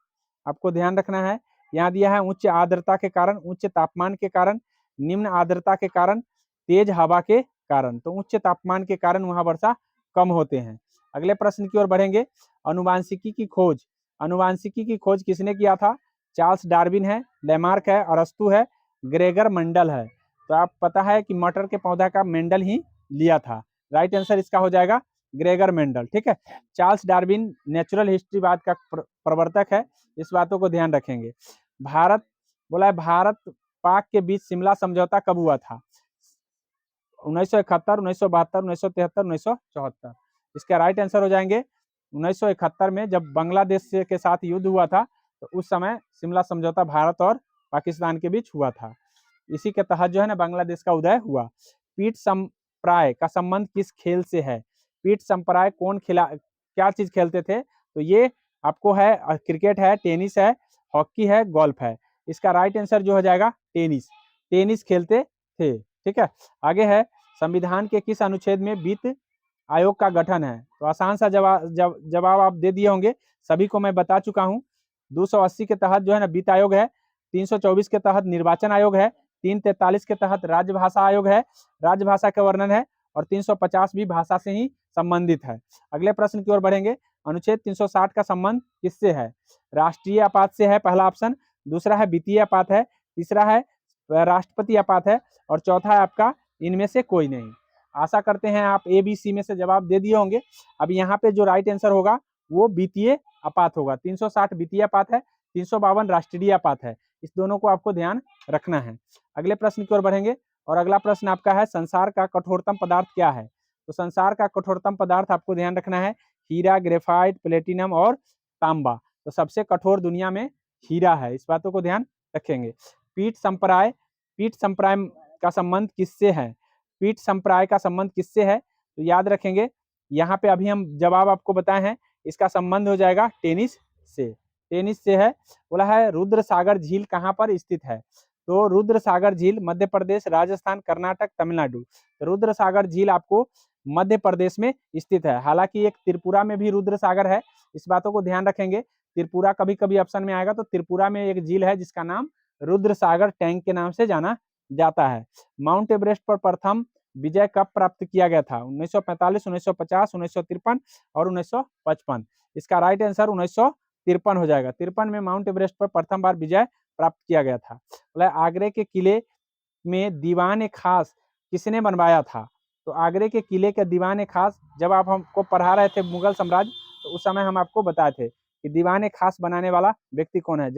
आपको ध्यान रखना है, यहाँ दिया है उच्च आर्द्रता के कारण, उच्च तापमान के कारण, निम्न आर्द्रता के कारण, तेज हवा के कारण। तो उच्च तापमान के कारण वहाँ वर्षा कम होते हैं। अगले प्रश्न की ओर बढ़ेंगे, अनुवांशिकी की खोज किसने किया था? चार्ल्स डार्विन है, लेमार्क है, अरस्तु है, ग्रेगर मेंडल है। तो आप पता है कि मटर के पौधा का मेंडल ही लिया था। राइट आंसर इसका हो जाएगा ग्रेगर मेंडल। ठीक है, चार्ल्स डार्विन नेचुरल हिस्ट्रीवाद का प्रवर्तक है। इस बातों को ध्यान रखेंगे। भारत, बोला है भारत पाक के बीच शिमला समझौता कब हुआ था? 1971, 1972, 1973, 1974। इसका राइट आंसर हो जाएंगे 1971 में, जब बांग्लादेश के साथ युद्ध हुआ था तो उस समय शिमला समझौता भारत और पाकिस्तान के बीच हुआ था। इसी के तहत जो है ना बांग्लादेश का उदय हुआ। पीठ संप्राय का संबंध किस खेल से है? पीठ संप्राय कौन क्या चीज खेलते थे? तो ये आपको है क्रिकेट है, टेनिस है, हॉकी है, गोल्फ है। इसका राइट आंसर जो हो जाएगा टेनिस खेलते थे। ठीक है, आगे है, संविधान के किस अनुच्छेद में वित्त आयोग का गठन है? तो आसान सा जवाब आप दे दिए होंगे, सभी को मैं बता चुका हूं। 280 के तहत जो है ना वित्त आयोग है, 324 के तहत निर्वाचन आयोग है, 343 के तहत राजभाषा आयोग है, राजभाषा का वर्णन है, और 350 भी भाषा से ही संबंधित है। अगले प्रश्न की ओर बढ़ेंगे, अनुच्छेद 360 का संबंध किससे है? राष्ट्रीय आपात से है, पहला ऑप्शन। दूसरा है वित्तीय आपात है, तीसरा है राष्ट्रपति आपात है, और चौथा है आपका इनमें से कोई नहीं। आशा करते हैं आप ABC में से जवाब दे दिए होंगे। अब यहाँ पे जो राइट आंसर होगा वो वित्तीय आपात होगा। 360 वित्तीय आपात है, 352 राष्ट्रीय आपात है। इस दोनों को आपको ध्यान रखना है। अगले प्रश्न की ओर बढ़ेंगे और अगला प्रश्न आपका है संसार का कठोरतम पदार्थ क्या है। तो संसार का कठोरतम पदार्थ आपको ध्यान रखना है हीरा, ग्रेफाइट, प्लेटिनम और तांबा। तो सबसे कठोर दुनिया में हीरा है, इस बातों को ध्यान रखेंगे। पीठ संप्राय का संबंध किससे है? पीठ संप्राय का संबंध किससे है? तो याद रखेंगे यहाँ पे अभी हम जवाब आपको बताए हैं, इसका संबंध हो जाएगा टेनिस से। टेनिस से है। बोला है रुद्र सागर झील कहाँ पर स्थित है? तो रुद्र सागर झील मध्य प्रदेश, राजस्थान, कर्नाटक, तमिलनाडु। रुद्र सागर झील आपको मध्य प्रदेश में स्थित है। हालांकि एक त्रिपुरा में भी रुद्र सागर है, इस बातों को ध्यान रखेंगे। त्रिपुरा कभी कभी ऑप्शन में आएगा, तो त्रिपुरा में एक झील है जिसका नाम रुद्र सागर टैंक के नाम से जाना जाता है। माउंट एवरेस्ट पर प्रथम विजय कब प्राप्त किया गया था? 1945, 1950, 1953 और 1955। इसका राइट आंसर 1953 हो जाएगा। 53 में माउंट एवरेस्ट पर प्रथम बार विजय प्राप्त किया गया था। आगरे के किले में दीवान खास किसने बनवाया था? तो आगरे के किले के दीवान खास जब आप हमको पढ़ा रहे थे मुगल साम्राज्य, तो उस समय हम आपको बताए थे कि दीवान खास बनाने वाला व्यक्ति कौन है?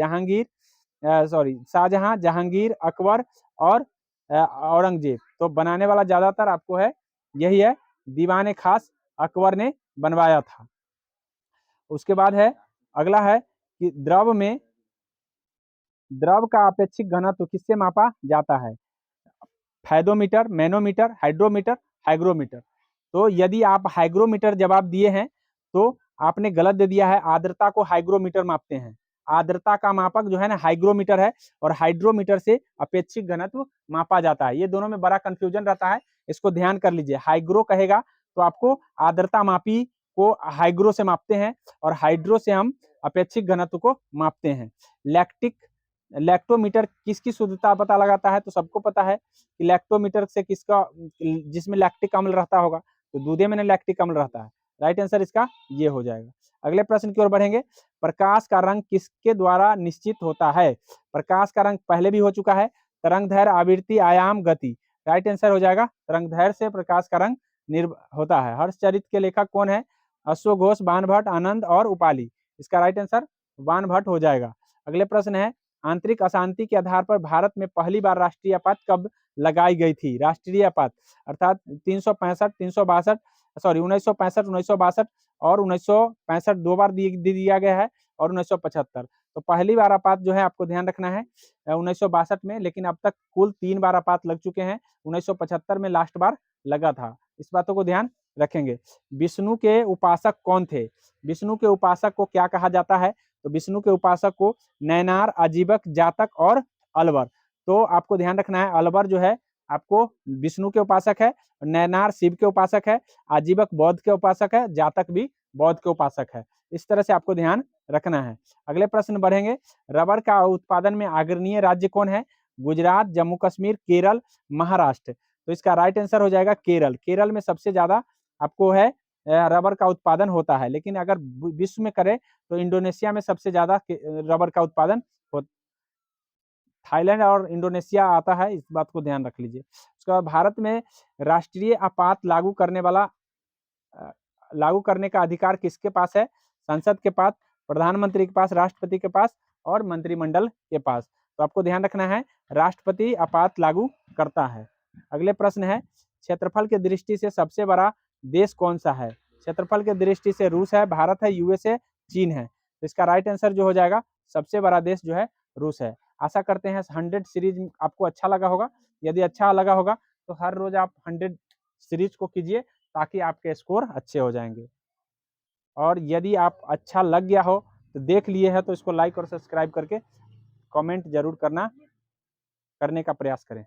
शाहजहां, जहांगीर, अकबर और औरंगजेब। तो बनाने वाला ज्यादातर आपको है यही है, दीवान खास अकबर ने बनवाया था। उसके बाद है अगला है कि द्रव का अपेक्षिक घनत्व किससे मापा जाता है? Fathometer, manometer, hydrometer, hygrometer. तो यदि आप हाइग्रोमीटर जवाब दिए हैं तो आपने गलत दे दिया है। आर्द्रता को हाइग्रोमीटर मापते हैं। आर्द्रता का मापक जो है ना हाइग्रोमीटर है, और हाइड्रोमीटर से अपेक्षिक घनत्व मापा जाता है। ये दोनों में बड़ा कंफ्यूजन रहता है, इसको ध्यान कर लीजिए। हाइग्रो कहेगा तो आपको आर्द्रता मापी को हाइग्रो से मापते हैं, और हाइड्रो से हम अपेक्षिक घनत्व को मापते हैं। लैक्टोमीटर किसकी शुद्धता पता लगाता है? तो सबको पता है कि लैक्टोमीटर से किसका, जिसमें लैक्टिक अम्ल रहता होगा, तो दूधे में लैक्टिक अम्ल रहता है। राइट आंसर इसका ये हो जाएगा। अगले प्रश्न की ओर बढ़ेंगे। प्रकाश का रंग किसके द्वारा निश्चित होता है? प्रकाश का रंग पहले भी हो चुका है, तरंगदैर्घ्य, आवृत्ति, आयाम, गति। राइट आंसर हो जाएगा तरंगदैर्घ्य से प्रकाश का रंग होता है। हर्षचरित के लेखक कौन है? अश्वघोष, बाणभट्ट, आनंद और उपाली। इसका राइट आंसर बाणभट्ट हो जाएगा। अगले प्रश्न है आंतरिक अशांति के आधार पर भारत में पहली बार राष्ट्रीय आपात कब लगाई गई थी? राष्ट्रीय आपात अर्थात 365, 362, 1965, 1962 और 1965 दो बार दिया गया है, और 1975। तो पहली बार आपात जो है आपको ध्यान रखना है 1962 में, लेकिन अब तक कुल 3 बार आपात लग चुके हैं। 1975 में लास्ट बार लगा था, इस बातों को ध्यान रखेंगे। विष्णु के उपासक कौन थे? विष्णु के उपासक को क्या कहा जाता है? तो विष्णु के उपासक को नैनार, अजीबक, जातक और अलवर। तो आपको ध्यान रखना है अलवर जो है आपको विष्णु के उपासक है, नैनार शिव के उपासक है, अजीबक बौद्ध के उपासक है, जातक भी बौद्ध के उपासक है। इस तरह से आपको ध्यान रखना है। अगले प्रश्न बढ़ेंगे। रबर का उत्पादन में अग्रणीय राज्य कौन है? गुजरात, जम्मू कश्मीर, केरल, महाराष्ट्र। तो इसका राइट आंसर हो जाएगा केरल। केरल में सबसे ज्यादा आपको है रबर का उत्पादन होता है, लेकिन अगर विश्व में करें तो इंडोनेशिया में सबसे ज्यादा रबर का उत्पादन होता। थाईलैंड और इंडोनेशिया आता है, इस बात को ध्यान रख लीजिए। उसके बाद भारत में राष्ट्रीय आपात लागू करने का अधिकार किसके पास है? संसद के पास, प्रधानमंत्री के पास, राष्ट्रपति के पास और मंत्रिमंडल के पास। तो आपको ध्यान रखना है राष्ट्रपति आपात लागू करता है। अगले प्रश्न है क्षेत्रफल की दृष्टि से सबसे बड़ा देश कौन सा है? क्षेत्रफल की दृष्टि से रूस है, भारत है, यूएसए, चीन है। तो इसका राइट आंसर जो हो जाएगा सबसे बड़ा देश जो है रूस है। आशा करते हैं 100 सीरीज आपको अच्छा लगा होगा। यदि अच्छा लगा होगा तो हर रोज आप 100 सीरीज को कीजिए, ताकि आपके स्कोर अच्छे हो जाएंगे। और यदि आप अच्छा लग गया हो तो देख लिए हैं तो इसको लाइक और सब्सक्राइब करके कमेंट जरूर करने का प्रयास करें।